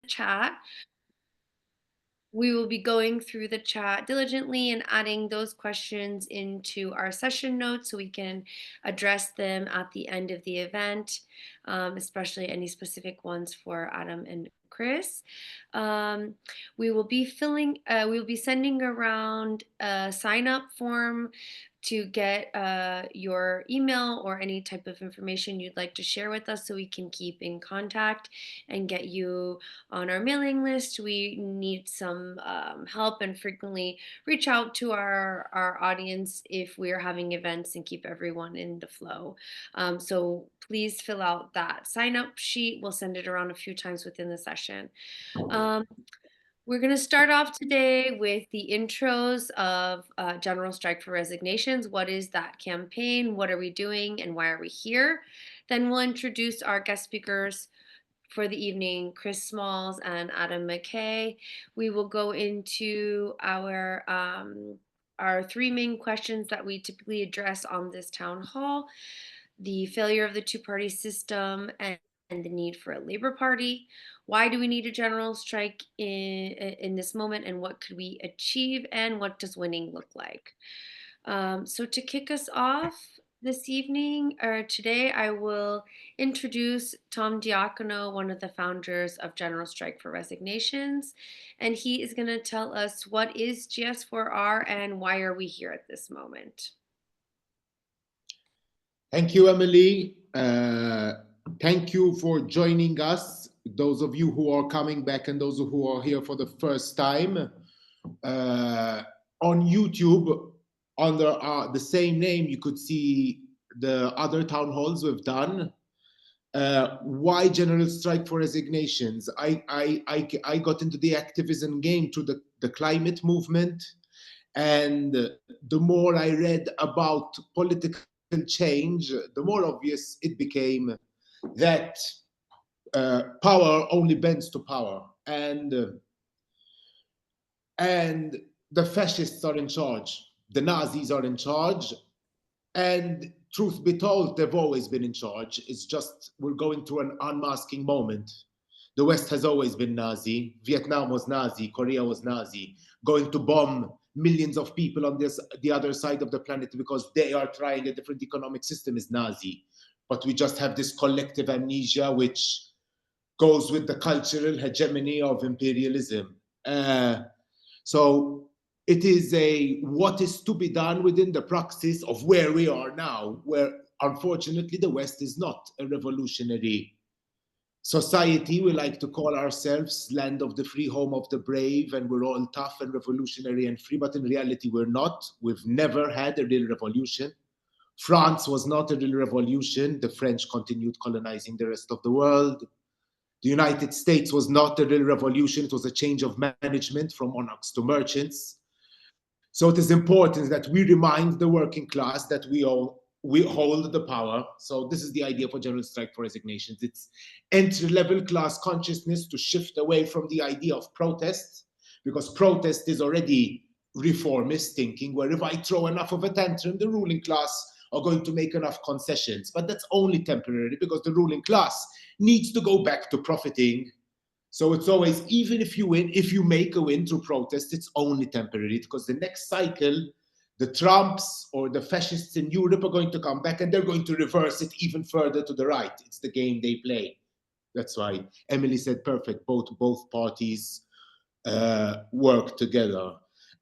chat. We will be going through the chat diligently and adding those questions into our session notes so we can address them at the end of the event, especially any specific ones for Adam and Chris. We will be sending around a sign up form to get your email or any type of information you'd like to share with us so we can keep in contact and get you on our mailing list. We need some help and frequently reach out to our audience if we're having events and keep everyone in the flow. So please fill out that sign up sheet. We'll send it around a few times within the session. We're going to start off today with the intros of General Strike for Resignations. What is that campaign? What are we doing? And why are we here? Then we'll introduce our guest speakers for the evening, Chris Smalls and Adam Mckay. We will go into our three main questions that we typically address on this town hall: the failure of the two-party system and the need for a labor party. Why do we need a general strike in this moment, and what could we achieve, and what does winning look like? So to kick us off this evening or today, I will introduce Tom Diacono, one of the founders of General Strike for Resignations, and he is going to tell us what is GS4R and why are we here at this moment. Thank you, Emily. Thank you for joining us, those of you who are coming back and those who are here for the first time. On YouTube, under the same name, you could see the other town halls we've done. Why General Strike for Resignations? I got into the activism game through the climate movement, and the more I read about political change, the more obvious it became that power only bends to power, and the fascists are in charge, the Nazis are in charge, and truth be told, they've always been in charge. It's just we're going through an unmasking moment. The West has always been Nazi. Vietnam was Nazi. Korea was Nazi. Going to bomb millions of people on the other side of the planet because they are trying a different economic system is Nazi. But we just have this collective amnesia which goes with the cultural hegemony of imperialism. So it is what is to be done within the praxis of where we are now, where unfortunately the West is not a revolutionary society. We like to call ourselves land of the free, home of the brave, and we're all tough and revolutionary and free, but in reality we're not. We've never had a real revolution. France was not a real revolution. The French continued colonizing the rest of the world. The United States was not a real revolution. It was a change of management from monarchs to merchants. So it is important that we remind the working class that we hold the power. So this is the idea for General Strike for Resignations. It's entry-level class consciousness to shift away from the idea of protest, because protest is already reformist thinking, where if I throw enough of a tantrum, the ruling class are going to make enough concessions. But that's only temporary, because the ruling class needs to go back to profiting. So it's always, even if you win, if you make a win through protest, it's only temporary, because the next cycle, the Trumps or the fascists in Europe are going to come back and they're going to reverse it even further to the right. It's the game they play. That's why Emily said perfect. Both parties work together.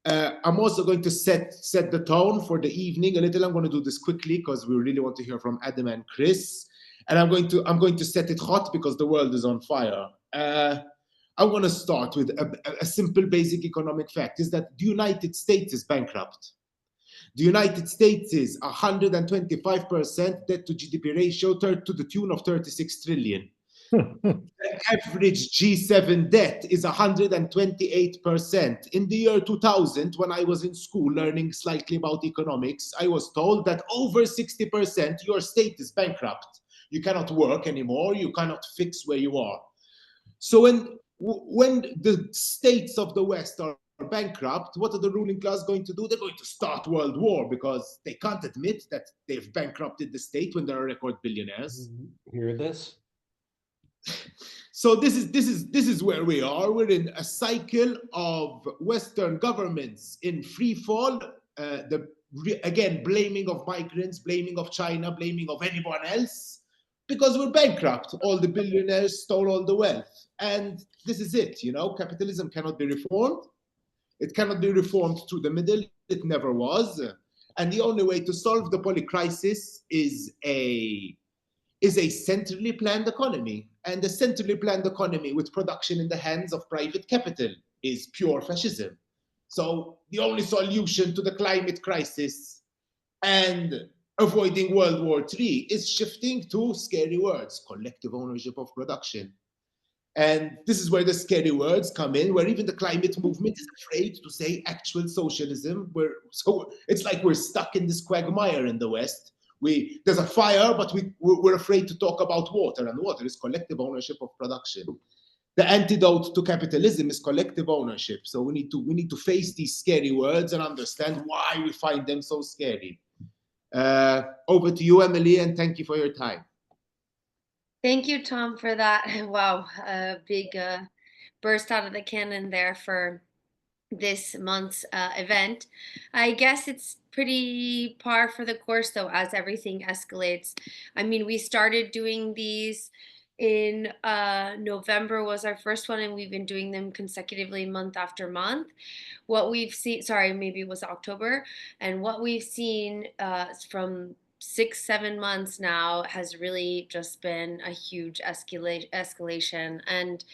I'm also going to set the tone for the evening a little. I'm going to do this quickly because we really want to hear from Adam and Chris. And I'm going to set it hot because the world is on fire. I want to start with a simple basic economic fact, is that the United States is bankrupt. The United States is 125% debt to GDP ratio, to the tune of 36 trillion. The average G7 debt is 128%. In the year 2000, when I was in school learning slightly about economics, I was told that over 60% your state is bankrupt. You cannot work anymore. You cannot fix where you are. So when the states of the West are bankrupt, what are the ruling class going to do? They're going to start world war, because they can't admit that they've bankrupted the state when there are record billionaires. Hear this? So this is where we are. We're in a cycle of Western governments in free fall. Again, blaming of migrants, blaming of China, blaming of anyone else, because we're bankrupt. All the billionaires stole all the wealth, and this is it. Capitalism cannot be reformed. It cannot be reformed through the middle. It never was. And the only way to solve the polycrisis is a centrally planned economy. And a centrally planned economy with production in the hands of private capital is pure fascism. So the only solution to the climate crisis and avoiding World War III is shifting to scary words: collective ownership of production. And this is where the scary words come in, where even the climate movement is afraid to say actual socialism. So it's like we're stuck in this quagmire in the West. There's a fire, but we're afraid to talk about water, and water is collective ownership of production. The antidote to capitalism is collective ownership. So we need to face these scary words and understand why we find them so scary. Over to you, Emily, and thank you for your time. Thank you, Tom, for that. Wow, a big burst out of the cannon there for this month's event. I guess it's pretty par for the course, though, as everything escalates. I mean, we started doing these in November was our first one, and we've been doing them consecutively month after month. What we've seen, sorry, maybe it was October, and what we've seen from 6, 7 months now has really just been a huge escalation. And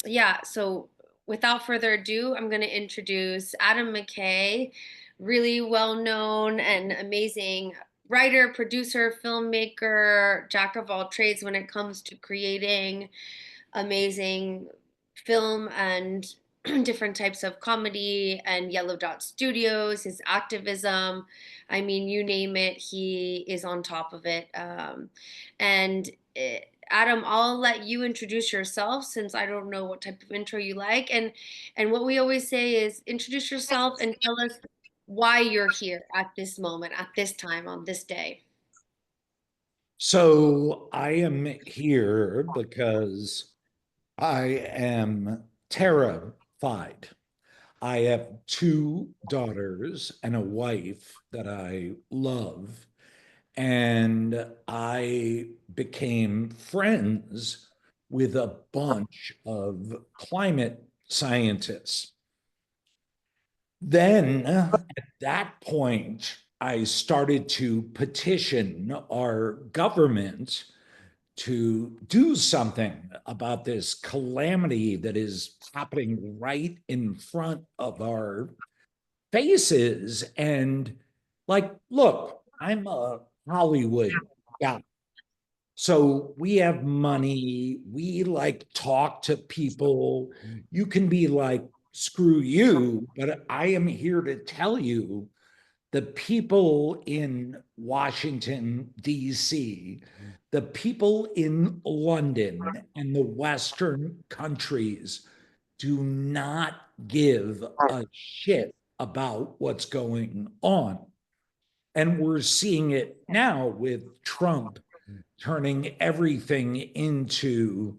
yeah, so without further ado, I'm going to introduce Adam Mckay, really well known and amazing writer, producer, filmmaker, jack of all trades when it comes to creating amazing film and different types of comedy, and Yellow Dot Studios, his activism. I mean, you name it, he is on top of it. And Adam, I'll let you introduce yourself since I don't know what type of intro you like. And what we always say is introduce yourself and tell us why you're here at this moment, at this time, on this day. So I am here because I am terrified. I have two daughters and a wife that I love, and I became friends with a bunch of climate scientists. Then at that point, I started to petition our government to do something about this calamity that is happening right in front of our faces. And like, look, I'm a Hollywood guy. So we have money. We like talk to people. You can be like, screw you, but I am here to tell you the people in Washington, D.C., the people in London and the Western countries do not give a shit about what's going on. And we're seeing it now with Trump turning everything into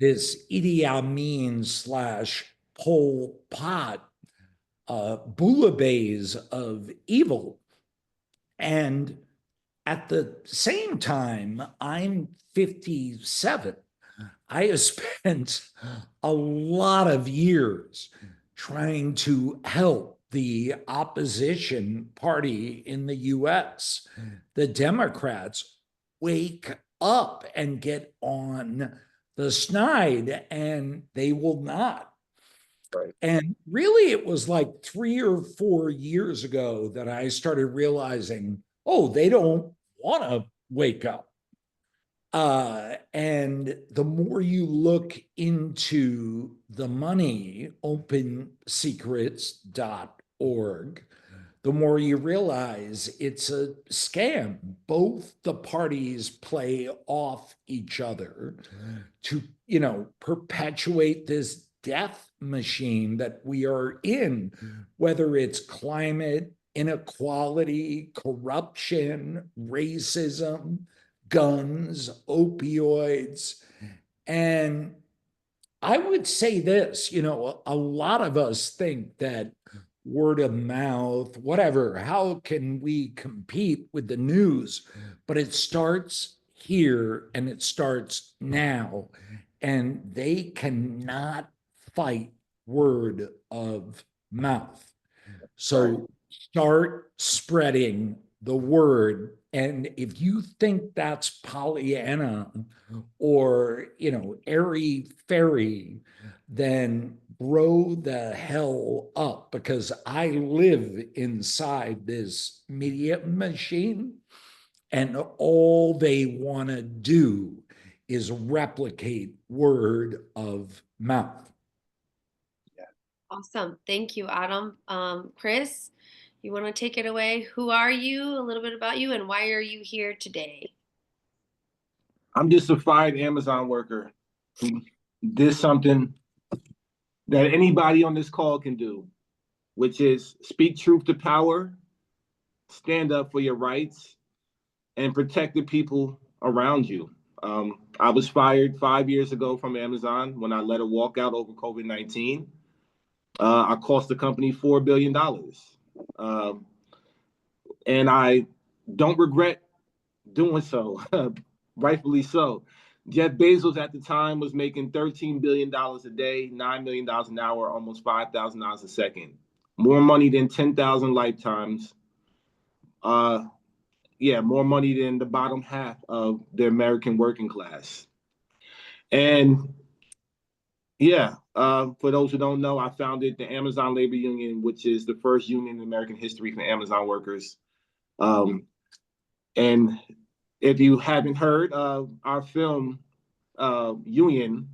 this Idi Amin slash Pol Pot bouillabaisse of evil. And at the same time, I'm 57. I have spent a lot of years trying to help the opposition party in the US, the Democrats, wake up and get on the snide, and they will not. Right. And really, it was like 3 or 4 years ago that I started realizing, oh, they don't want to wake up. And the more you look into the money, opensecrets.org, the more you realize it's a scam. Both the parties play off each other to, perpetuate this death machine that we are in, whether it's climate, inequality, corruption, racism, guns, opioids. And I would say this, a lot of us think that word of mouth, whatever, how can we compete with the news? But it starts here and it starts now. And they cannot fight word of mouth. So start spreading the word. And if you think that's Pollyanna or, airy fairy, then grow the hell up, because I live inside this media machine and all they want to do is replicate word of mouth. Awesome. Thank you, Adam. Chris, you want to take it away? Who are you? A little bit about you, and why are you here today? I'm just a fired Amazon worker who did something that anybody on this call can do, which is speak truth to power, stand up for your rights, and protect the people around you. I was fired 5 years ago from Amazon when I led a walkout over COVID-19. I cost the company $4 billion. And I don't regret doing so, rightfully so. Jeff Bezos at the time was making $13 billion a day, $9 million an hour, almost $5,000 a second. More money than 10,000 lifetimes. More money than the bottom half of the American working class. And for those who don't know, I founded the Amazon Labor Union, which is the first union in American history for Amazon workers. And if you haven't heard of our film, Union,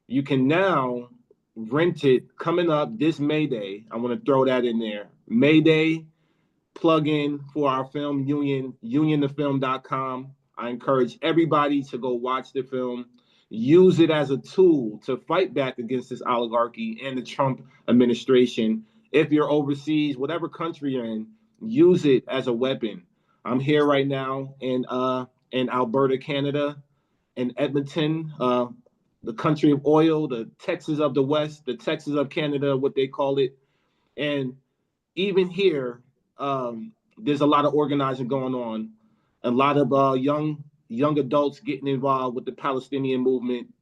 you can now rent it coming up this May Day. I want to throw that in there. May Day, plug in for our film Union, unionthefilm.com. I encourage everybody to go watch the film, use it as a tool to fight back against this oligarchy and the Trump administration. If you're overseas, whatever country you're in, use it as a weapon. I'm here right now in Alberta, Canada, in Edmonton, the country of oil, the Texas of the West, the Texas of Canada, what they call it. And even here, there's a lot of organizing going on. A lot of young adults getting involved with the Palestinian movement.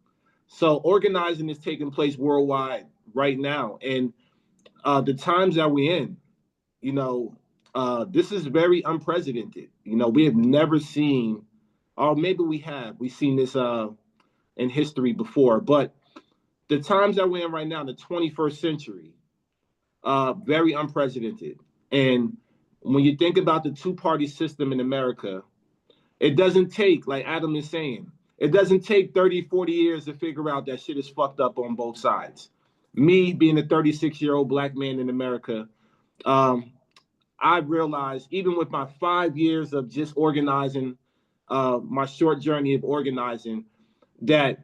So organizing is taking place worldwide right now. And the times that we're in, this is very unprecedented. We have never seen, or maybe we've seen this in history before, but the times that we're in right now, the 21st century, very unprecedented. And when you think about the two-party system in America, it doesn't take, like Adam is saying, it doesn't take 30, 40 years to figure out that shit is fucked up on both sides. Me being a 36-year-old Black man in America, I realized even with my 5 years of just organizing, my short journey of organizing, that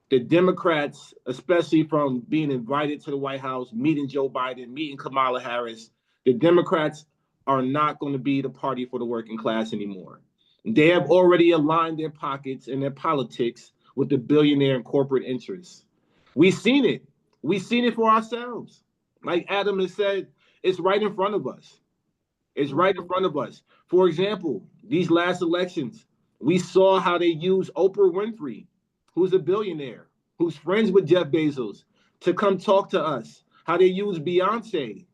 the Democrats, especially from being invited to the White House, meeting Joe Biden, meeting Kamala Harris, the Democrats are not going to be the party for the working class anymore. They have already aligned their pockets and their politics with the billionaire and corporate interests. We've seen it. We've seen it for ourselves. Like Adam has said, it's right in front of us. It's right in front of us. For example, these last elections, we saw how they used Oprah Winfrey, who's a billionaire, who's friends with Jeff Bezos, to come talk to us. How they used Beyonce,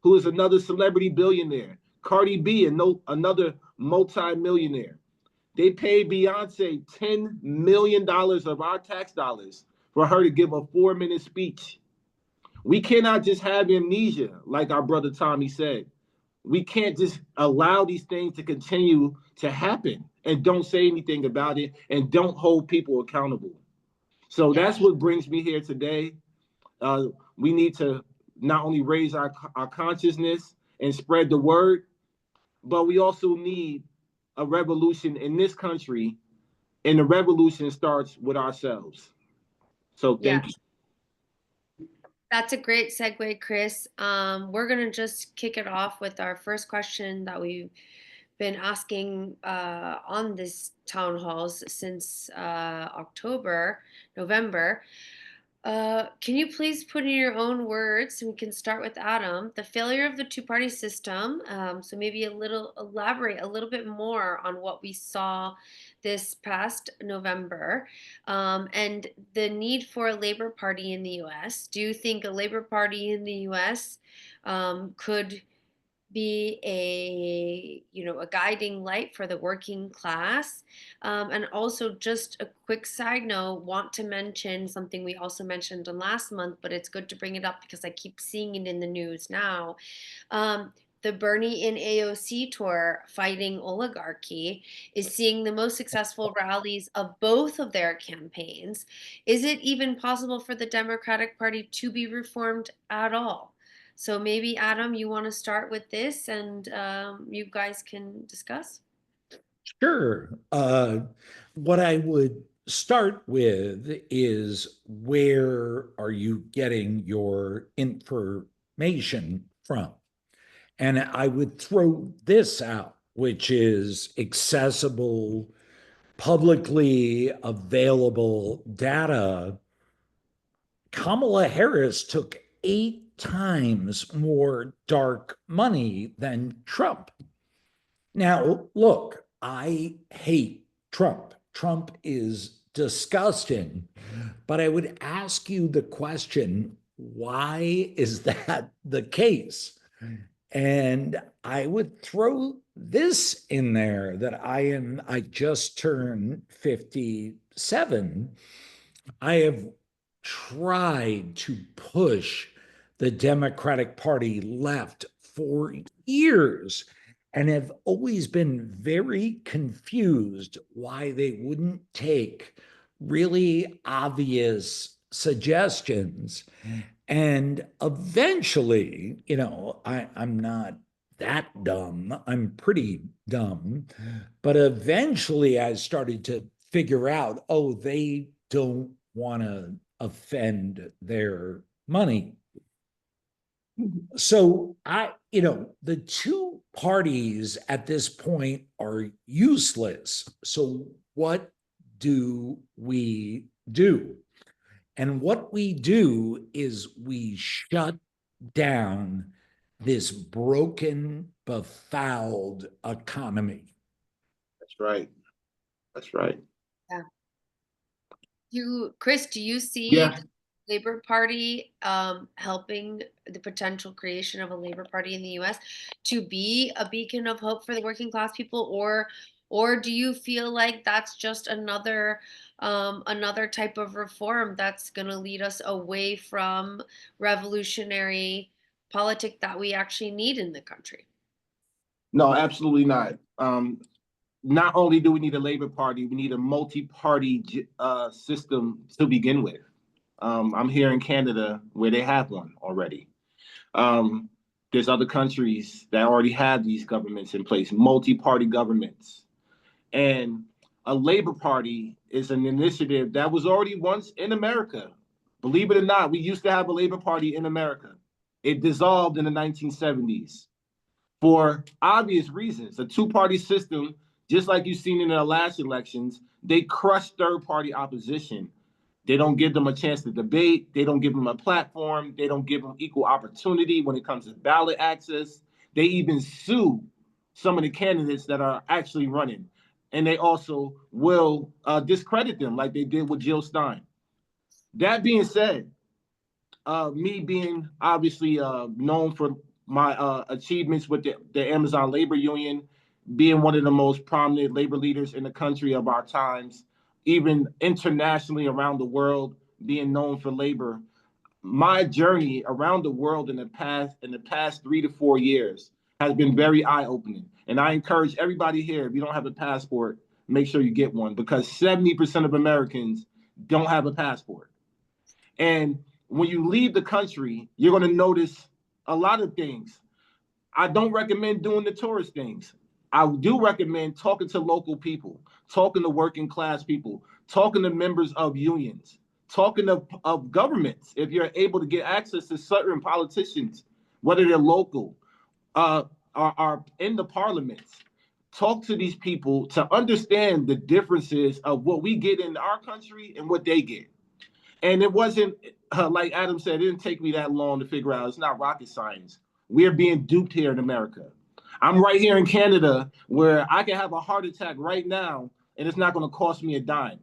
who is another celebrity billionaire, Cardi B, another multi-millionaire. They paid Beyonce $10 million of our tax dollars for her to give a 4-minute speech. We cannot just have amnesia, like our brother Tommy said. We can't just allow these things to continue to happen and don't say anything about it and don't hold people accountable. So that's what brings me here today. We need to not only raise our consciousness and spread the word, but we also need a revolution in this country, and the revolution starts with ourselves. So thank you. That's a great segue, Chris. We're going to just kick it off with our first question that we've been asking on this town halls since November. Can you please put in your own words, and we can start with Adam, the failure of the two-party system? So maybe elaborate a little bit more on what we saw this past November, and the need for a Labor Party in the U.S. Do you think a Labor Party in the U.S. Could be a guiding light for the working class? And also, just a quick side note, want to mention something we also mentioned on last month, but it's good to bring it up because I keep seeing it in the news now. The Bernie in AOC tour, Fighting Oligarchy, is seeing the most successful rallies of both of their campaigns. Is it even possible for the Democratic Party to be reformed at all? So maybe, Adam, you want to start with this, and you guys can discuss? Sure. What I would start with is, where are you getting your information from? And I would throw this out, which is accessible, publicly available data. Kamala Harris took 8 times more dark money than Trump. Now, look, I hate Trump. Trump is disgusting. But I would ask you the question, why is that the case? And I would throw this in there, that I just turned 57. I have tried to push the Democratic Party left for years and have always been very confused why they wouldn't take really obvious suggestions. And eventually, I'm not that dumb, I'm pretty dumb, but eventually I started to figure out, oh, they don't want to offend their money. So the two parties at this point are useless. So what do we do? And what we do is we shut down this broken, befouled economy. That's right. That's right. Yeah. Chris, do you see Yeah. the Labor Party helping the potential creation of a Labor Party in the U.S. to be a beacon of hope for the working class people, or do you feel like that's just another type of reform that's going to lead us away from revolutionary politic that we actually need in the country? No, absolutely not. Not only do we need a Labor Party, we need a multi-party system to begin with. I'm here in Canada where they have one already. There's other countries that already have these governments in place, multi-party governments. And a Labor Party is an initiative that was already once in America. Believe it or not, we used to have a Labor Party in America. It dissolved in the 1970s for obvious reasons. A two-party system, just like you've seen in the last elections, they crush third-party opposition. They don't give them a chance to debate. They don't give them a platform. They don't give them equal opportunity when it comes to ballot access. They even sue some of the candidates that are actually running. And they also will discredit them like they did with Jill Stein. That being said, me being obviously known for my achievements with the Amazon Labor Union, being one of the most prominent labor leaders in the country of our times, even internationally around the world, being known for labor. My journey around the world in the past 3 to 4 years has been very eye-opening. And I encourage everybody here, if you don't have a passport, make sure you get one, because 70% of Americans don't have a passport. And when you leave the country, you're going to notice a lot of things. I don't recommend doing the tourist things. I do recommend talking to local people, talking to working class people, talking to members of unions, talking of governments. If you're able to get access to certain politicians, whether they're local, are in the parliaments, talk to these people to understand the differences of what we get in our country and what they get. And it wasn't, like Adam said, it didn't take me that long to figure out. It's not rocket science. We're being duped here in America. I'm right here in Canada where I can have a heart attack right now and it's not going to cost me a dime.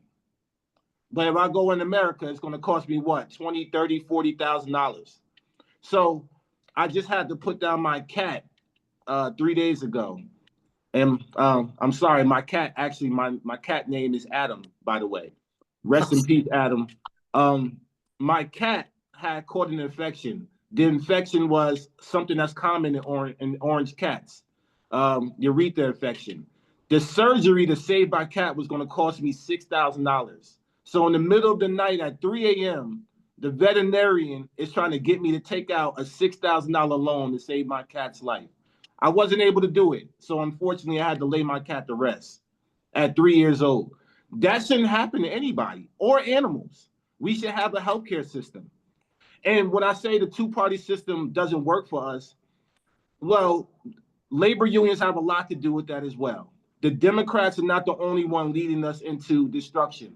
But if I go in America, it's going to cost me what, 20, 30, $40,000. So I just had to put down my cat 3 days ago. And I'm sorry, my cat, actually, my cat name is Adam, by the way. Rest in peace, Adam. My cat had caught an infection. The infection was something that's common in orange cats, urethra infection. The surgery to save my cat was going to cost me $6,000. So in the middle of the night at 3 a.m., the veterinarian is trying to get me to take out a $6,000 loan to save my cat's life. I wasn't able to do it. So unfortunately, I had to lay my cat to rest at 3 years old. That shouldn't happen to anybody or animals. We should have a healthcare system. And when I say the two-party system doesn't work for us, well, labor unions have a lot to do with that as well. The Democrats are not the only one leading us into destruction.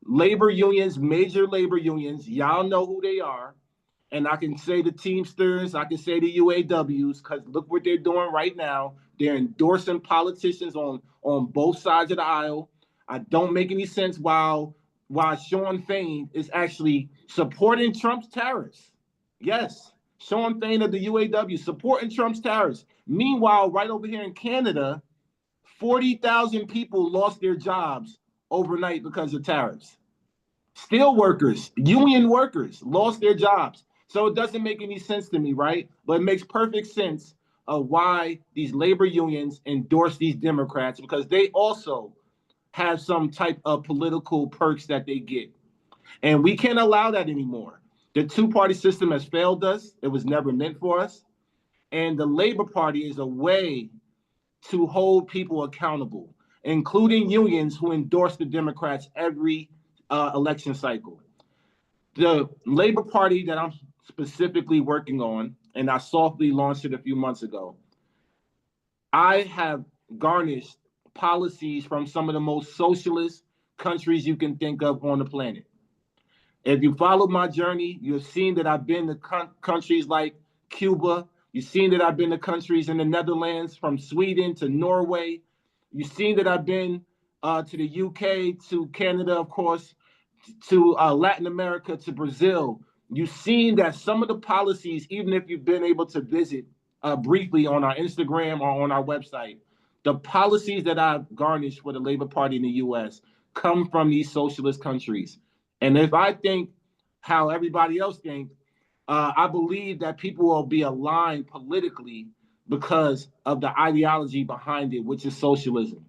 Labor unions, major labor unions, y'all know who they are. And I can say the Teamsters, I can say the UAWs, because look what they're doing right now. They're endorsing politicians on both sides of the aisle. I don't make any sense why Sean Fain is actually supporting Trump's tariffs. Yes, Sean Fain of the UAW supporting Trump's tariffs. Meanwhile, right over here in Canada, 40,000 people lost their jobs overnight because of tariffs. Steel workers, union workers lost their jobs. So it doesn't make any sense to me, right? But it makes perfect sense of why these labor unions endorse these Democrats, because they also have some type of political perks that they get. And we can't allow that anymore. The two-party system has failed us. It was never meant for us. And the Labor Party is a way to hold people accountable, including unions who endorse the Democrats every election cycle. The Labor Party that I'm specifically working on, and I softly launched it a few months ago, I have garnished policies from some of the most socialist countries you can think of on the planet. If you follow my journey, you've seen that I've been to countries like Cuba. You've seen that I've been to countries in the Netherlands, from Sweden to Norway. You've seen that I've been to the UK, to Canada, of course, to Latin America, to Brazil. You've seen that some of the policies, even if you've been able to visit briefly on our Instagram or on our website, the policies that I've garnished for the Labor Party in the US come from these socialist countries. And if I think how everybody else thinks, I believe that people will be aligned politically because of the ideology behind it, which is socialism.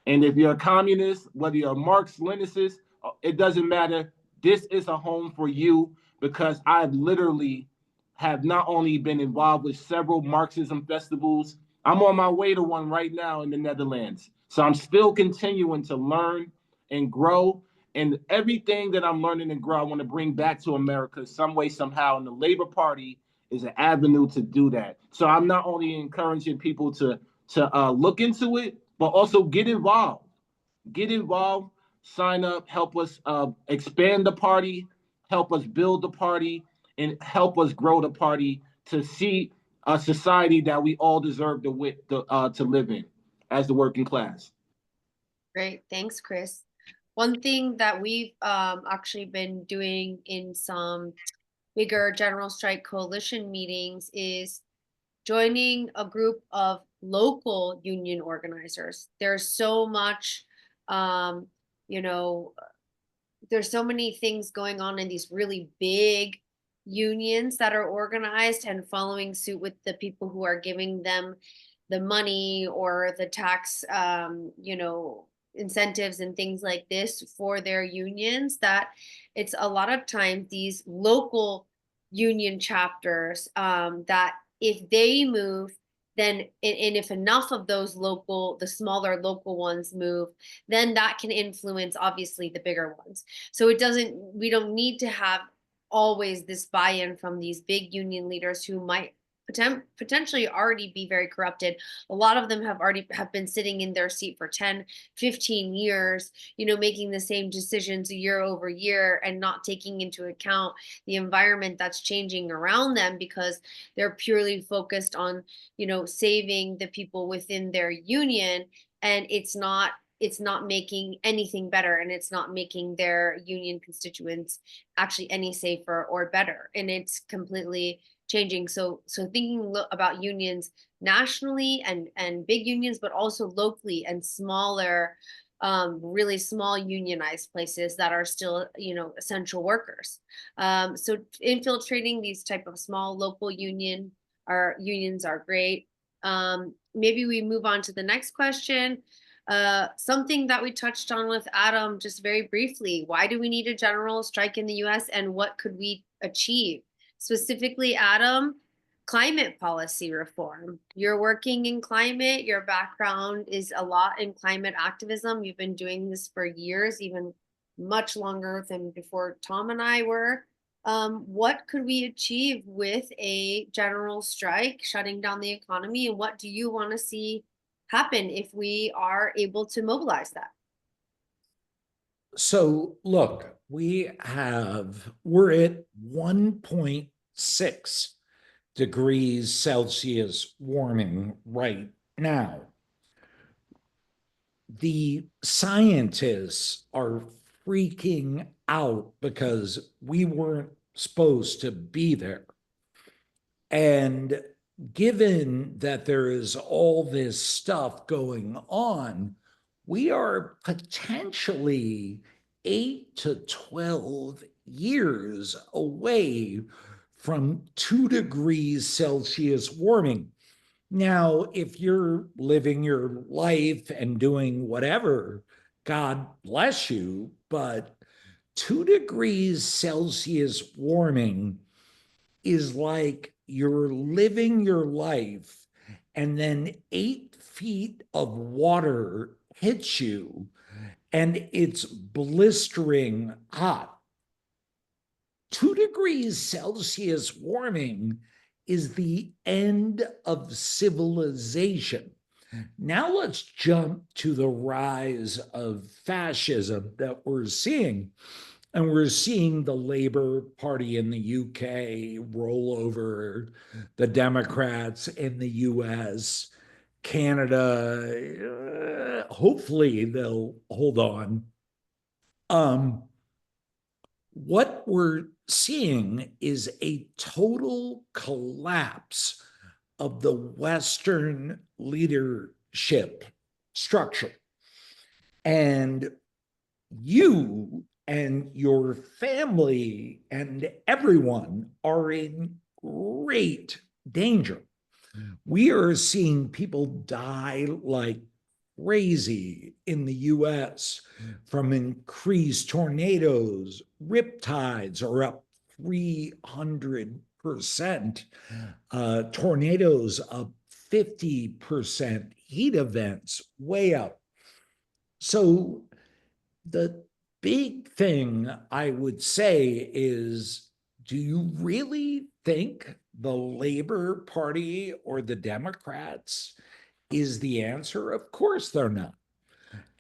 And if you're a communist, whether you're a Marxist, Leninist, it doesn't matter. This is a home for you, because I've literally have not only been involved with several Marxism festivals, I'm on my way to one right now in the Netherlands. So I'm still continuing to learn and grow. And everything that I'm learning and grow, I want to bring back to America some way, somehow. And the Labor Party is an avenue to do that. So I'm not only encouraging people to look into it, but also get involved. Get involved, sign up, help us expand the party, help us build the party, and help us grow the party to see a society that we all deserve to live in as the working class. Great, thanks, Chris. One thing that we've actually been doing in some bigger general strike coalition meetings is joining a group of local union organizers. There's so much, you know, there's so many things going on in these really big unions that are organized and following suit with the people who are giving them the money or the tax, incentives and things like this for their unions, that it's a lot of times these local union chapters that if they move, then and if enough of those the smaller local ones move, then that can influence obviously the bigger ones. So we don't need to have always this buy-in from these big union leaders who might potentially already be very corrupted. A lot of them have been sitting in their seat for 10, 15 years, making the same decisions year over year and not taking into account the environment that's changing around them, because they're purely focused on, saving the people within their union, and it's not making anything better, and it's not making their union constituents actually any safer or better, and it's completely changing. So thinking about unions nationally and big unions, but also locally and smaller, really small unionized places that are still, essential workers. So infiltrating these type of small local unions are great. Maybe we move on to the next question. Something that we touched on with Adam just very briefly: why do we need a general strike in the US, and what could we achieve? Specifically, Adam, climate policy reform. You're working in climate, your background is a lot in climate activism. You've been doing this for years, even much longer than before Tom and I were. What could we achieve with a general strike, shutting down the economy, and what do you want to see happen if we are able to mobilize that? So look, we're at 1.6 degrees Celsius warming right now. The scientists are freaking out because we weren't supposed to be there. And given that there is all this stuff going on, we are potentially 8 to 12 years away from 2 degrees Celsius warming. Now, if you're living your life and doing whatever, God bless you, but 2 degrees Celsius warming is like you're living your life and then 8 feet of water hits you and it's blistering hot. 2 degrees Celsius warming is the end of civilization. Now let's jump to the rise of fascism that we're seeing. And we're seeing the Labour Party in the UK roll over the Democrats in the US. Canada, hopefully they'll hold on. What we're seeing is a total collapse of the Western leadership structure. And you and your family and everyone are in great danger. We are seeing people die like crazy in the US from increased tornadoes. Riptides are up 300%. Tornadoes up 50%. Heat events way up. So the big thing I would say is, do you really think the Labor Party or the Democrats is the answer? Of course they're not.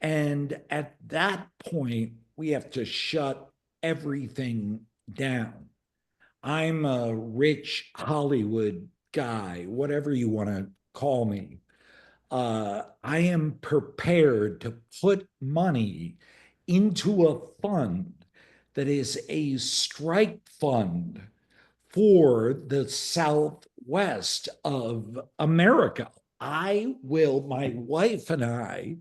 And at that point, we have to shut everything down. I'm a rich Hollywood guy, whatever you want to call me. I am prepared to put money into a fund that is a strike fund for the Southwest of America. My wife and I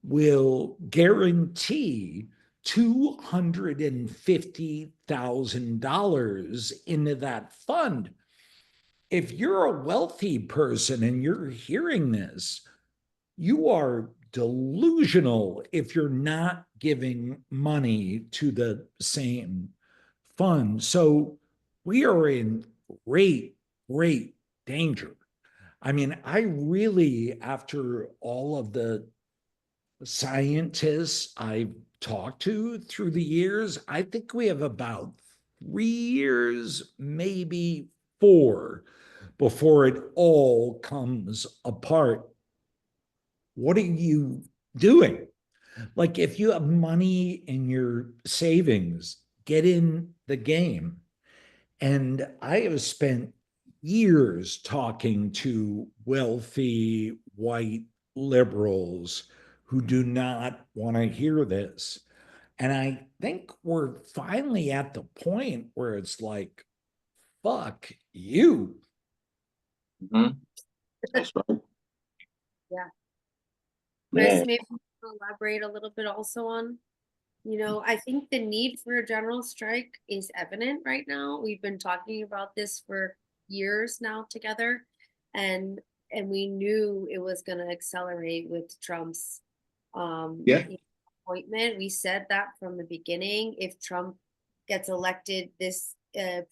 will guarantee $250,000 into that fund. If you're a wealthy person and you're hearing this, you are delusional if you're not giving money to the same fund. So we are in great, great danger. I mean, I really, after all of the scientists I've talked to through the years, I think we have about 3 years, maybe 4, before it all comes apart. What are you doing? Like, if you have money in your savings, get in the game. And I have spent years talking to wealthy white liberals who do not want to hear this. And I think we're finally at the point where it's like, fuck you. Mhm. That's right. Yeah. Chris, Man. maybe you can elaborate a little bit also on, I think the need for a general strike is evident right now. We've been talking about this for years now together, and we knew it was going to accelerate with Trump's Yeah. appointment. We said that from the beginning. If Trump gets elected, this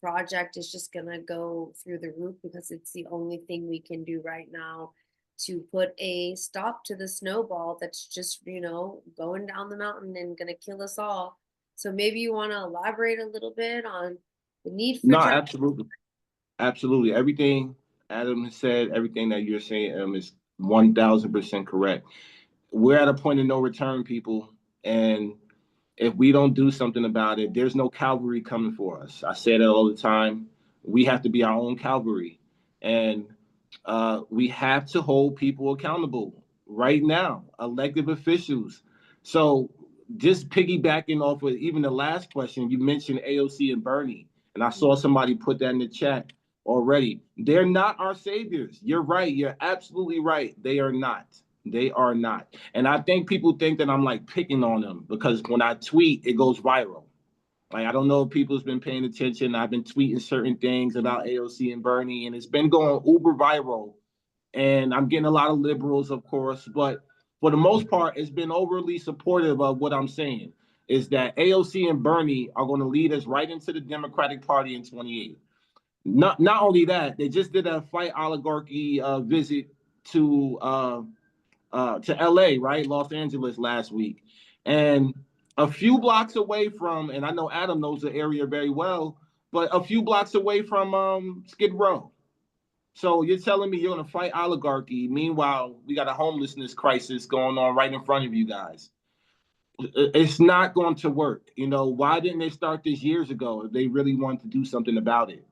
project is just going to go through the roof because it's the only thing we can do right now to put a stop to the snowball that's just, going down the mountain and going to kill us all. So maybe you want to elaborate a little bit on the need for No, absolutely. Absolutely. Everything Adam has said, everything that you're saying is 1000% correct. We're at a point of no return, people. And if we don't do something about it, there's no cavalry coming for us. I say that all the time. We have to be our own cavalry. And we have to hold people accountable right now, elected officials. So just piggybacking off of even the last question, you mentioned AOC and Bernie, and I saw somebody put that in the chat already. They're not our saviors. You're right. You're absolutely right. They are not. They are not. And I think people think that I'm like picking on them because when I tweet, it goes viral. Like, I don't know if people's been paying attention. I've been tweeting certain things about AOC and Bernie, and it's been going uber viral. And I'm getting a lot of liberals, of course, but for the most part, it's been overly supportive of what I'm saying is that AOC and Bernie are going to lead us right into the Democratic Party in 28. Not only that, they just did a fight oligarchy visit to LA, right? Los Angeles last week. And a few blocks away from, and I know Adam knows the area very well, but a few blocks away from Skid Row. So you're telling me you're going to fight oligarchy. Meanwhile, we got a homelessness crisis going on right in front of you guys. It's not going to work. Why didn't they start this years ago if they really wanted to do something about it?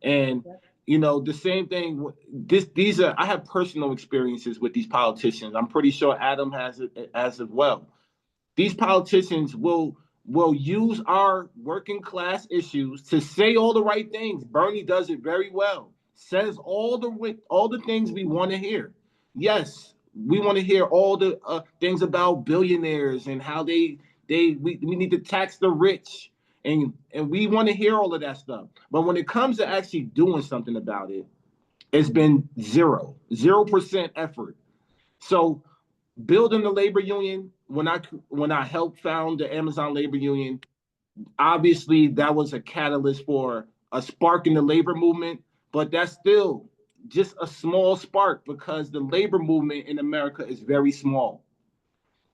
And the same thing. These are. I have personal experiences with these politicians. I'm pretty sure Adam has it as well. These politicians will use our working class issues to say all the right things. Bernie does it very well. Says all the things we want to hear. Yes, we want to hear all the things about billionaires and how we need to tax the rich and we want to hear all of that stuff. But when it comes to actually doing something about it, it's been 0% effort. So building the labor union, when I helped found the Amazon labor union, obviously that was a catalyst for a spark in the labor movement, but that's still just a small spark because the labor movement in America is very small.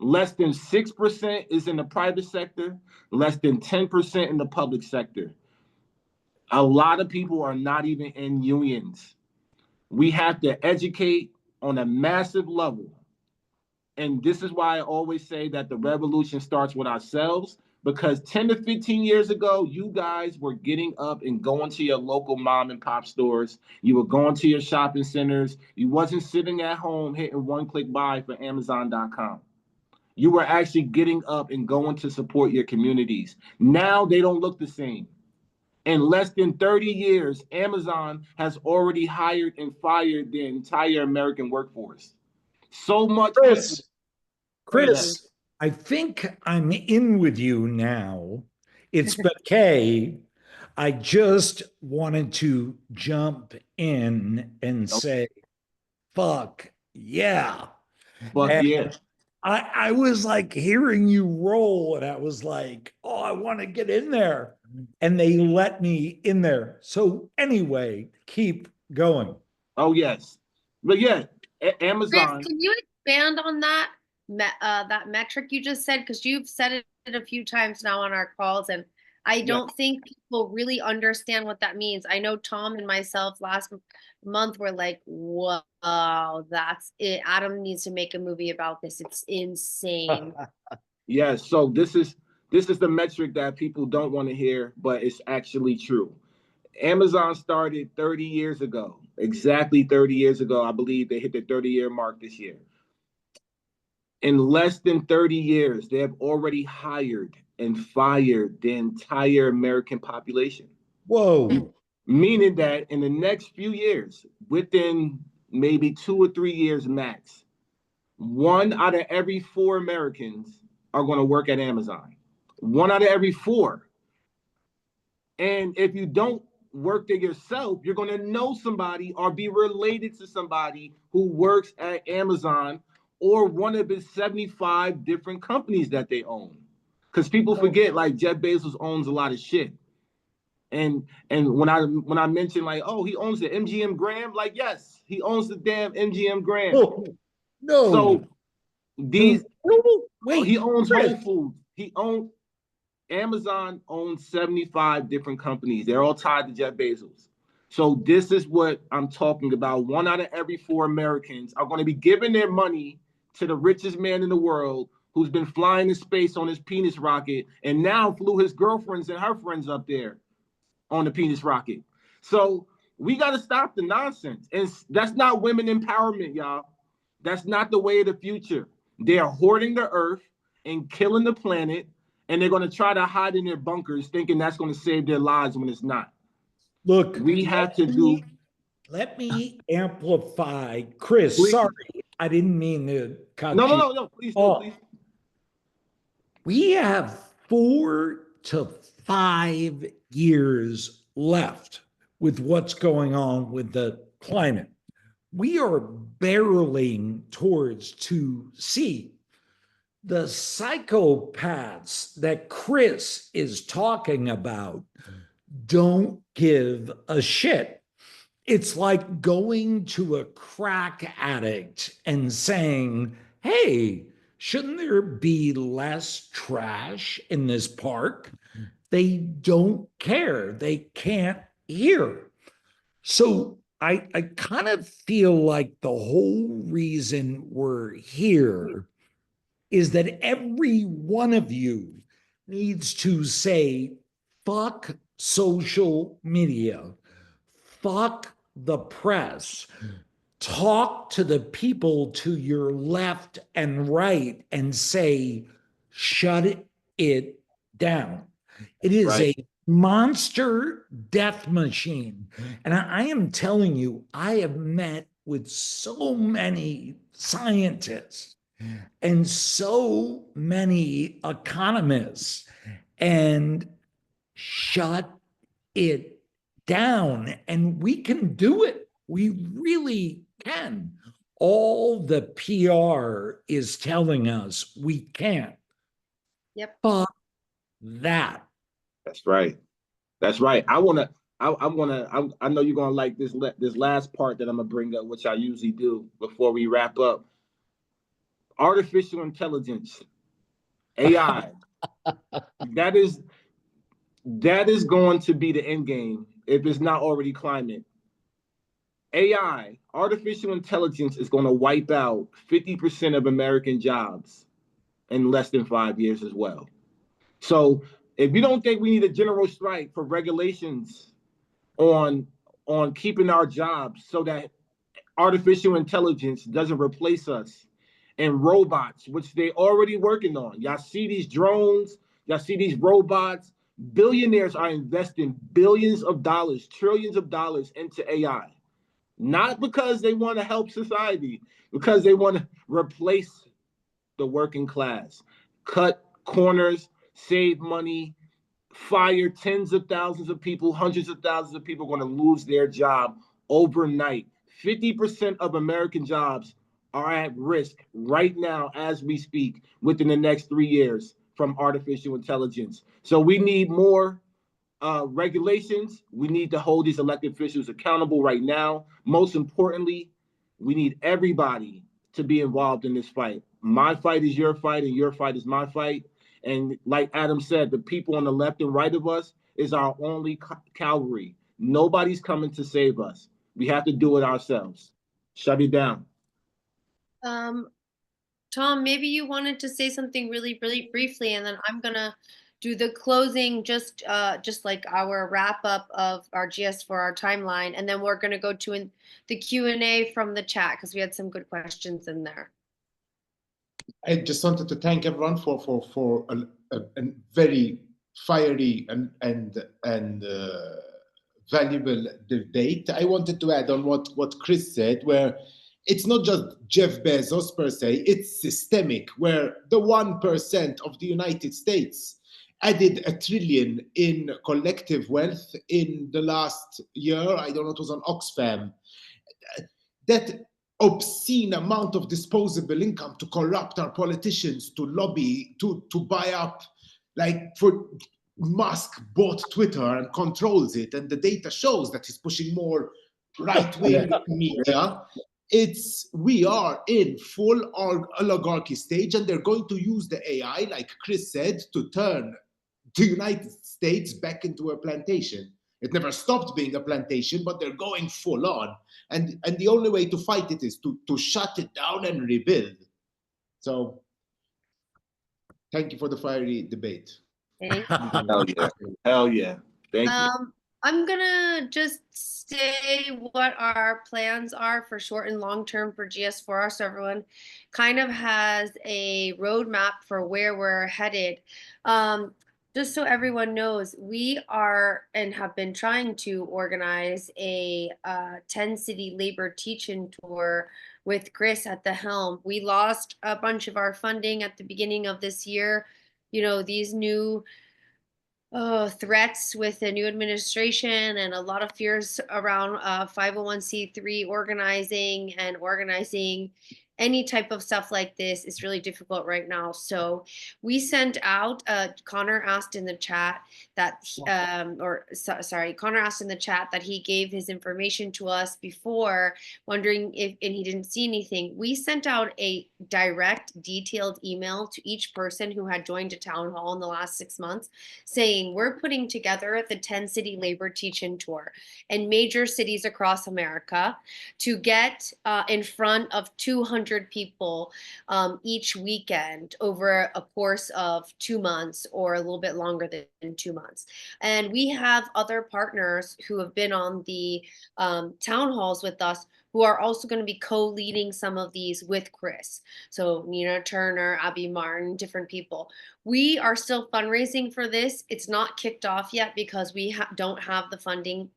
Less than 6% is in the private sector, less than 10% in the public sector. A lot of people are not even in unions. We have to educate on a massive level. And this is why I always say that the revolution starts with ourselves, because 10 to 15 years ago, you guys were getting up and going to your local mom and pop stores. You were going to your shopping centers. You wasn't sitting at home hitting one-click buy for Amazon.com. You were actually getting up and going to support your communities. Now they don't look the same. In less than 30 years, Amazon has already hired and fired the entire American workforce. So much. Chris, I think I'm in with you now. It's Mckay. I just wanted to jump in and say, fuck yeah. Fuck And yeah. I was like hearing you roll, and I was like, oh, I want to get in there. And they let me in there. So, anyway, keep going. Oh, yes. But yeah, Chris, Amazon. can you expand on that metric you just said? Because you've said it a few times now on our calls, and I Yeah. don't think people really understand what that means. I know Tom and myself last month were like, wow, that's it. Adam needs to make a movie about this. It's insane. Yeah, so this is the metric that people don't want to hear, but it's actually true. Amazon started 30 years ago, exactly 30 years ago. I believe they hit the 30-year mark this year. In less than 30 years, they have already hired and fired the entire American population. Whoa. Meaning that in the next few years, within maybe 2 or 3 years max, 1 out of every 4 Americans are going to work at Amazon. 1 out of every 4. And if you don't work there yourself, you're going to know somebody or be related to somebody who works at Amazon or one of its 75 different companies that they own. Because people forget, like, Jeff Bezos owns a lot of shit. And when I mention, like, oh, he owns the MGM Grand, like, yes, he owns the damn MGM Grand. Oh, no. So these Wait, he owns Chris. Whole Foods. Amazon owns 75 different companies. They're all tied to Jeff Bezos. So this is what I'm talking about. 1 out of every 4 Americans are going to be giving their money to the richest man in the world who's been flying in space on his penis rocket and now flew his girlfriends and her friends up there on the penis rocket. So we got to stop the nonsense. And that's not women empowerment, y'all. That's not the way of the future. They are hoarding the earth and killing the planet, and they're going to try to hide in their bunkers thinking that's going to save their lives when it's not. Look, We have to do. Let me amplify. Chris, Please. sorry, I didn't mean to cut No, you. no. Please do, off. please. We have 4 to 5 years left with what's going on with the climate. We are barreling towards 2C. The psychopaths that Chris is talking about don't give a shit. It's like going to a crack addict and saying, hey, shouldn't there be less trash in this park? They don't care. They can't hear. So I kind of feel like the whole reason we're here is that every one of you needs to say, fuck social media, fuck the press, talk to the people to your left and right and say, shut it down. It is Right. a monster death machine. And I am telling you, I have met with so many scientists and so many economists, and shut it down. And we can do it. We really can. All the PR is telling us we can't. Yep. But that. That's right. That's right. I know you're gonna like this last part that I'm gonna bring up, which I usually do before we wrap up. Artificial intelligence, AI. that is going to be the end game if it's not already climate. AI, artificial intelligence, is going to wipe out 50% of American jobs in less than 5 years as well. So if you don't think we need a general strike for regulations on keeping our jobs so that artificial intelligence doesn't replace us, and robots, which they're already working on. Y'all see these drones, y'all see these robots. Billionaires are investing billions of dollars, trillions of dollars into AI. Not because they want to help society, because they want to replace the working class, cut corners, save money, fire tens of thousands of people, hundreds of thousands of people are going to lose their job overnight. 50% of American jobs are at risk right now as we speak within the next 3 years from artificial intelligence. So we need more regulations. We need to hold these elected officials accountable right now. Most importantly, we need everybody to be involved in this fight. My fight is your fight, and your fight is my fight. And like Adam said, the people on the left and right of us is our only cavalry. Nobody's coming to save us. We have to do it ourselves. Shut it down. Tom, maybe you wanted to say something really, really briefly, and then I'm gonna do the closing, just like our wrap up of our GS for our timeline, and then we're gonna go to the Q&A from the chat because we had some good questions in there. I just wanted to thank everyone for a very fiery and valuable debate. I wanted to add on what Chris said, where it's not just Jeff Bezos per se, it's systemic, where the 1% of the United States added $1 trillion in collective wealth in the last year. I don't know, it was on Oxfam. That obscene amount of disposable income to corrupt our politicians, to lobby, to buy up, like for Musk bought Twitter and controls it, and the data shows that he's pushing more right-wing media. We are in full oligarchy stage, and they're going to use the AI, like Chris said, to turn the United States back into a plantation. It never stopped being a plantation, but they're going full on. And the only way to fight it is to shut it down and rebuild. So thank you for the fiery debate. Thank Hell yeah. Hell yeah. Thank you. I'm gonna just say what our plans are for short and long term for GS4R, so everyone kind of has a roadmap for where we're headed. Just so everyone knows, we are and have been trying to organize a 10-city labor teach-in tour with Chris at the helm. We lost a bunch of our funding at the beginning of this year. You know, these new threats with the new administration and a lot of fears around 501c3 organizing and organizing any type of stuff like this is really difficult right now. So we sent out, Connor asked in the chat that, Connor asked in the chat that he gave his information to us before, wondering if, and he didn't see anything. We sent out a direct, detailed email to each person who had joined a town hall in the last 6 months, saying we're putting together the 10-city labor teach-in tour in major cities across America to get in front of 200 people each weekend over a course of 2 months or a little bit longer than 2 months. And we have other partners who have been on the town halls with us who are also going to be co-leading some of these with Chris. So Nina Turner, Abby Martin, different people. We are still fundraising for this. It's not kicked off yet because we don't have the funding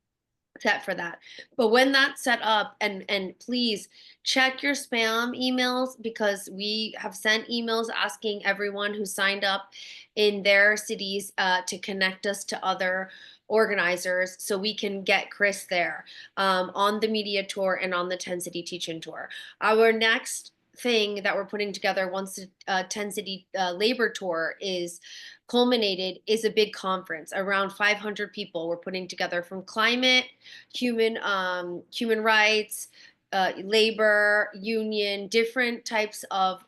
set for that. But when that's set up, and please check your spam emails, because we have sent emails asking everyone who signed up in their cities to connect us to other organizers so we can get Chris there on the media tour and on the 10-city teach-in tour. Our next thing that we're putting together once the 10-city labor tour is culminated is a big conference, around 500 people we're putting together, from climate, human rights, labor, union, different types of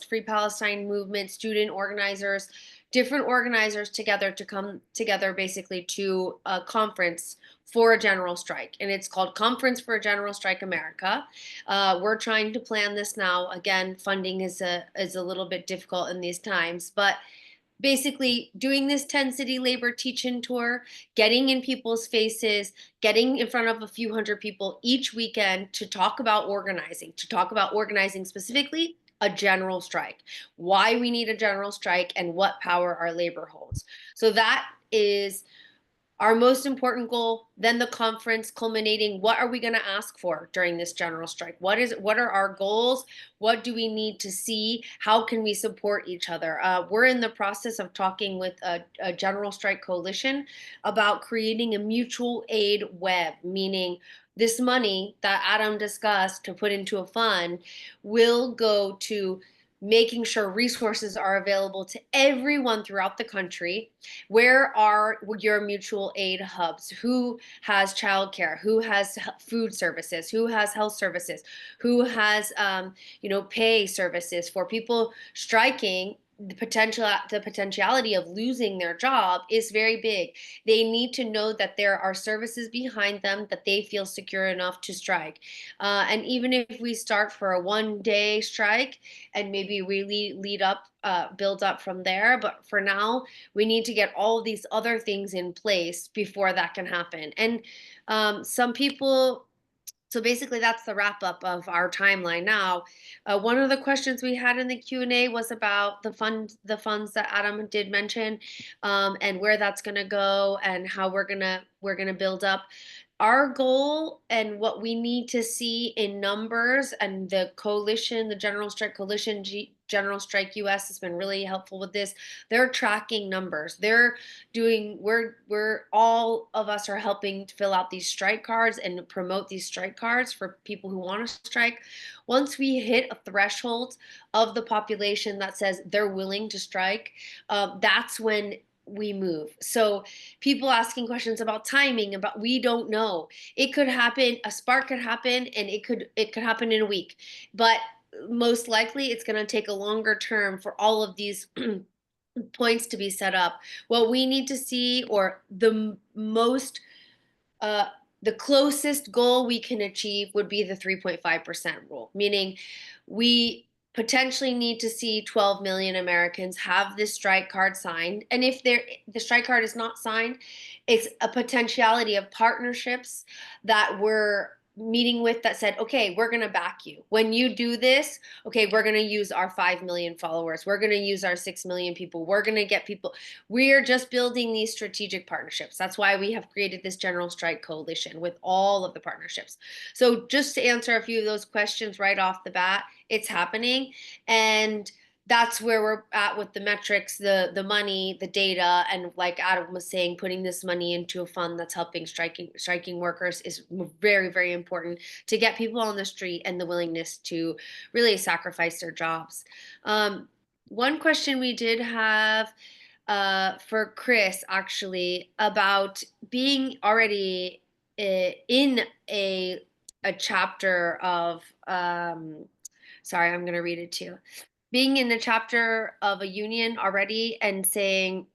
Free Palestine movement, student organizers, different organizers together to come together basically to a conference for a general strike. And it's called Conference for a General Strike America. We're trying to plan this now. Again, funding is a little bit difficult in these times, but basically doing this 10-city labor teach-in tour, getting in people's faces, getting in front of a few hundred people each weekend to talk about organizing specifically a general strike, why we need a general strike, and what power our labor holds. So that is our most important goal. Then the conference culminating, what are we going to ask for during this general strike? What are our goals? What do we need to see? How can we support each other? We're in the process of talking with a general strike coalition about creating a mutual aid web, meaning this money that Adam discussed to put into a fund will go to making sure resources are available to everyone throughout the country. Where are your mutual aid hubs? Who has childcare? Who has food services? Who has health services? Who has pay services for people striking? the potentiality of losing their job is very big. They need to know that there are services behind them that they feel secure enough to strike. And even if we start for a 1 day strike and maybe really build up from there, but for now we need to get all of these other things in place before that can happen. And some people, so basically that's the wrap up of our timeline now. One of the questions we had in the Q&A was about the funds that Adam did mention, and where that's going to go and how we're gonna build up. Our goal and what we need to see in numbers, and the coalition, the General Strike Coalition, General Strike US has been really helpful with this. They're tracking numbers. They're doing, we're all of us are helping to fill out these strike cards and promote these strike cards for people who want to strike. Once we hit a threshold of the population that says they're willing to strike, that's when we move. So people asking questions about timing, about, we don't know. It could happen, a spark could happen, and it could happen in a week. But most likely it's going to take a longer term for all of these points to be set up. What we need to see, or the closest goal we can achieve, would be the 3.5% rule, meaning we potentially need to see 12 million Americans have this strike card signed. And if the strike card is not signed, it's a potentiality of partnerships that we're meeting with that said, okay, we're going to back you. When you do this, okay, we're going to use our 5 million followers. We're going to use our 6 million people. We're going to get people. We're just building these strategic partnerships. That's why we have created this General Strike Coalition with all of the partnerships. So just to answer a few of those questions right off the bat, it's happening. And that's where we're at with the metrics, the money, the data, and like Adam was saying, putting this money into a fund that's helping striking workers is very, very important to get people on the street and the willingness to really sacrifice their jobs. One question we did have for Chris, actually, about being already in a chapter of sorry, I'm going to read it to you. Being in the chapter of a union already and saying,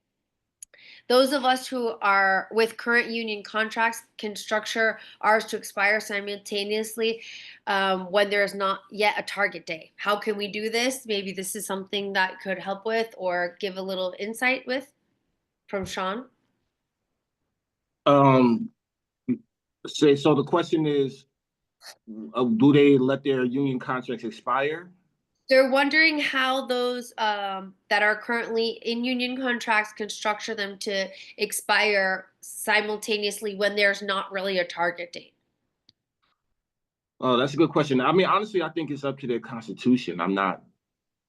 those of us who are with current union contracts can structure ours to expire simultaneously when there is not yet a target day. How can we do this? Maybe this is something that could help with or give a little insight with from Sean. So the question is, do they let their union contracts expire? They're wondering how those that are currently in union contracts can structure them to expire simultaneously when there's not really a target date. Oh, that's a good question. I mean, honestly, I think it's up to their constitution. I'm not,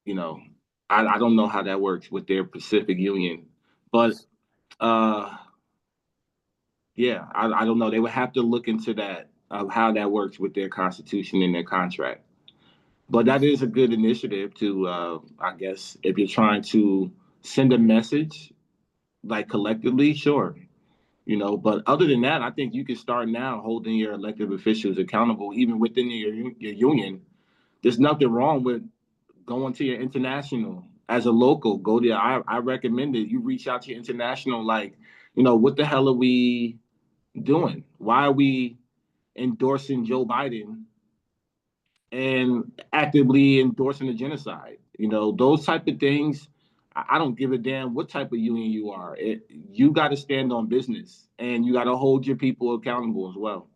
I don't know how that works with their Pacific Union, but yeah, I don't know. They would have to look into that, of how that works with their constitution and their contract. But that is a good initiative to, I guess, if you're trying to send a message, like collectively, sure. But other than that, I think you can start now holding your elected officials accountable, even within your union. There's nothing wrong with going to your international as a local. Go there. I recommend it. You reach out to your international, like, what the hell are we doing? Why are we endorsing Joe Biden and actively endorsing the genocide? Those type of things. I don't give a damn what type of union you are. You got to stand on business, and you got to hold your people accountable as well.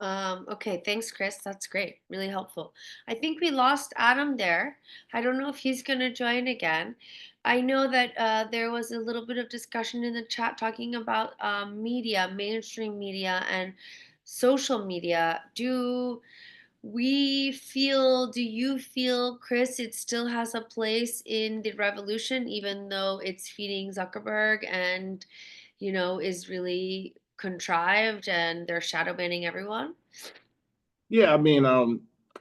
Okay, thanks, Chris. That's great. Really helpful. I think we lost Adam there. I don't know if he's going to join again. I know that there was a little bit of discussion in the chat talking about media, mainstream media, and social media. Do you feel, Chris, it still has a place in the revolution, even though it's feeding Zuckerberg and, is really contrived and they're shadow banning everyone? Yeah, I mean,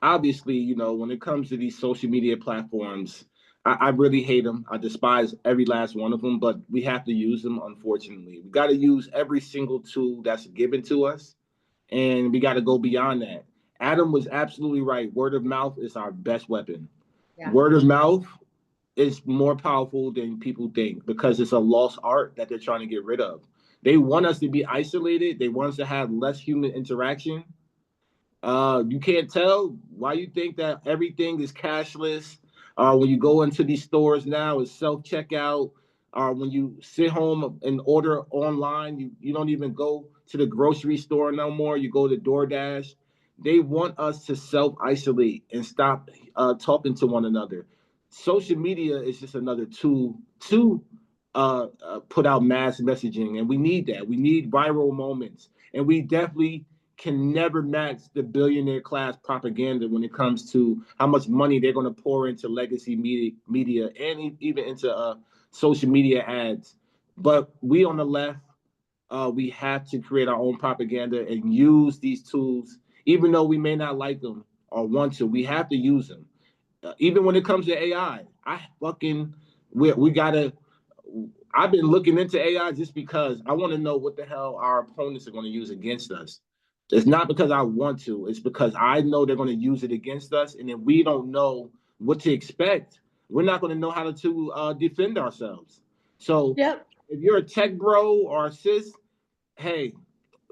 obviously, when it comes to these social media platforms, I really hate them. I despise every last one of them, but we have to use them, unfortunately. We got to use every single tool that's given to us, and we got to go beyond that. Adam was absolutely right. Word of mouth is our best weapon. Yeah. Word of mouth is more powerful than people think because it's a lost art that they're trying to get rid of. They want us to be isolated. They want us to have less human interaction. You can't tell why you think that everything is cashless. When you go into these stores now, it's self checkout. When you sit home and order online, you don't even go to the grocery store no more. You go to DoorDash. They want us to self isolate and stop talking to one another. Social media is just another tool to put out mass messaging, and we need that. We need viral moments, and we definitely can never match the billionaire class propaganda when it comes to how much money they're going to pour into legacy media and even into social media ads. But we on the left, we have to create our own propaganda and use these tools, even though we may not like them or want to. We have to use them. Even when it comes to AI, we gotta. I've been looking into AI just because I want to know what the hell our opponents are going to use against us. It's not because I want to. It's because I know they're going to use it against us, and if we don't know what to expect, we're not going to know how to defend ourselves. So, Yep. if you're a tech bro or a sis, hey,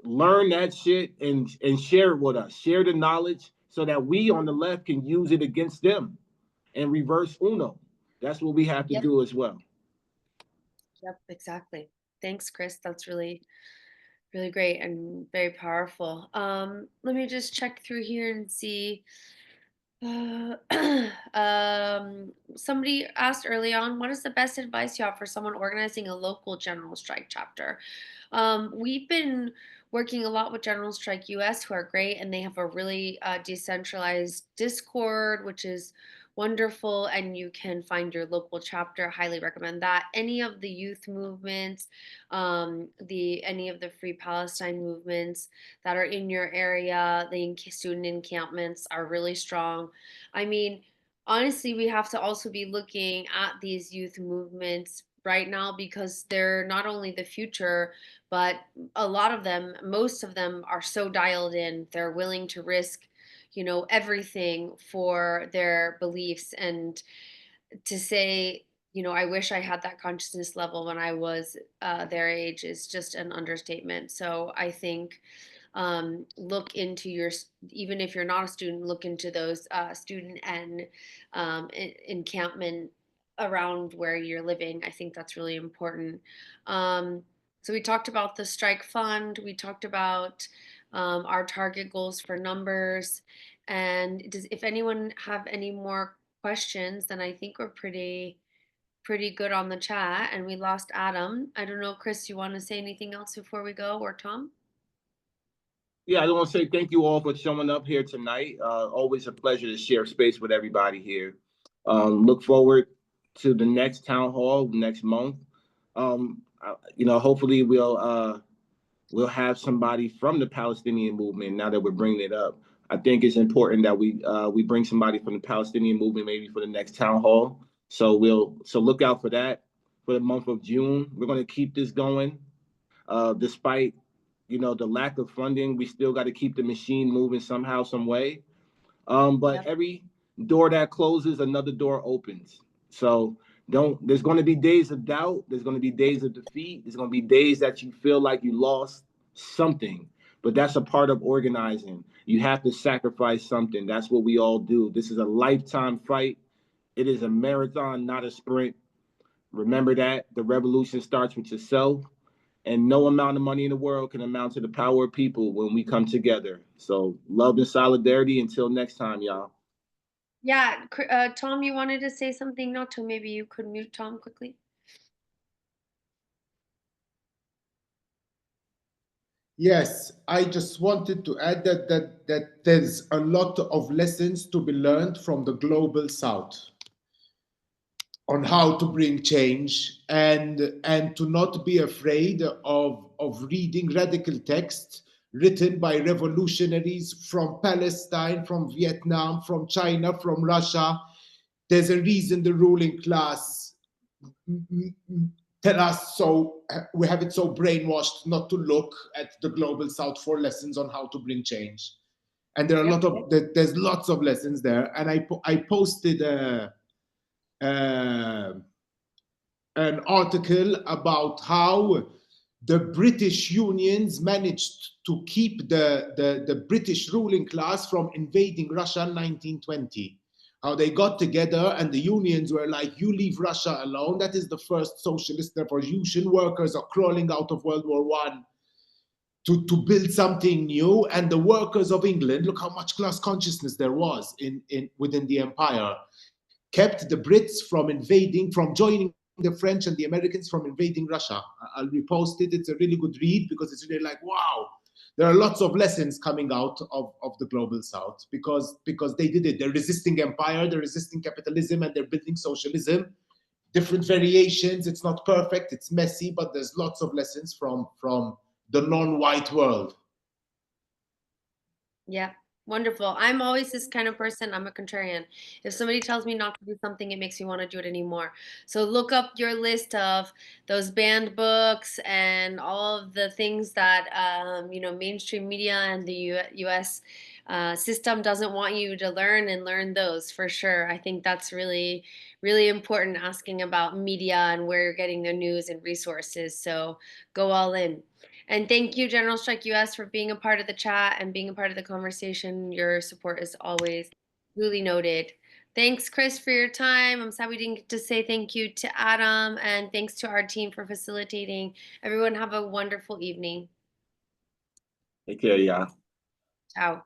learn that shit and share it with us. Share the knowledge so that we on the left can use it against them and reverse Uno. That's what we have to Yep. do as well. Yep. Exactly. Thanks, Chris. That's really, really great and very powerful. Let me just check through here and see. Uh, somebody asked early on, what is the best advice you have for someone organizing a local general strike chapter? We've been working a lot with General Strike US, who are great, and they have a really decentralized Discord, which is wonderful. And you can find your local chapter. Highly recommend that. Any of the youth movements, the any of the Free Palestine movements that are in your area, the student encampments are really strong. I mean, honestly, we have to also be looking at these youth movements right now because they're not only the future, but a lot of them, most of them are so dialed in. They're willing to risk, everything for their beliefs. And to say, I wish I had that consciousness level when I was their age is just an understatement. So I think look into even if you're not a student, look into those student and encampment around where you're living. I think that's really important. So we talked about the strike fund. We talked about our target goals for numbers. And if anyone have any more questions, then I think we're pretty good on the chat. And we lost Adam. I don't know, Chris, you want to say anything else before we go, or Tom? Yeah, I want to say thank you all for showing up here tonight. Always a pleasure to share space with everybody here. Look forward to the next town hall next month. Hopefully we'll have somebody from the Palestinian movement. Now that we're bringing it up, I think it's important that we bring somebody from the Palestinian movement maybe for the next town hall. So look out for that for the month of June. We're going to keep this going, despite the lack of funding. We still got to keep the machine moving somehow, some way. But Yep. every door that closes, another door opens. So there's going to be days of doubt. There's going to be days of defeat. There's going to be days that you feel like you lost something. But that's a part of organizing. You have to sacrifice something. That's what we all do. This is a lifetime fight. It is a marathon, not a sprint. Remember that. The revolution starts with yourself. And no amount of money in the world can amount to the power of people when we come together. So love and solidarity. Until next time, y'all. Yeah, Tom, you wanted to say something? No, to maybe you could mute Tom quickly. Yes, I just wanted to add that there's a lot of lessons to be learned from the global south on how to bring change and to not be afraid of reading radical texts written by revolutionaries from Palestine, from Vietnam, from China, from Russia. There's a reason the ruling class tell us so. We have it so brainwashed not to look at the global south for lessons on how to bring change. and there are there's lots of lessons there. And I posted an article about how the British unions managed to keep the British ruling class from invading Russia in 1920. How they got together and the unions were like, you leave Russia alone. That is the first socialist revolution. Workers are crawling out of World War I to build something new. And the workers of England, look how much class consciousness there was within the empire, kept the Brits from invading, from joining the French and the Americans from invading Russia. I'll repost it. It's a really good read because it's really like, wow, there are lots of lessons coming out of the global South because they did it. They're resisting empire, they're resisting capitalism, and they're building socialism. Different variations. It's not perfect, it's messy, but there's lots of lessons from the non-white world. Yeah. Wonderful. I'm always this kind of person. I'm a contrarian. If somebody tells me not to do something, it makes me want to do it anymore. So look up your list of those banned books and all of the things that mainstream media and the U.S. System doesn't want you to learn, and learn those for sure. I think that's really, really important, asking about media and where you're getting the news and resources. So go all in. And thank you, General Strike US, for being a part of the chat and being a part of the conversation. Your support is always duly noted. Thanks, Chris, for your time. I'm sad we didn't get to say thank you to Adam, and thanks to our team for facilitating. Everyone have a wonderful evening. Take care, y'all. Ciao.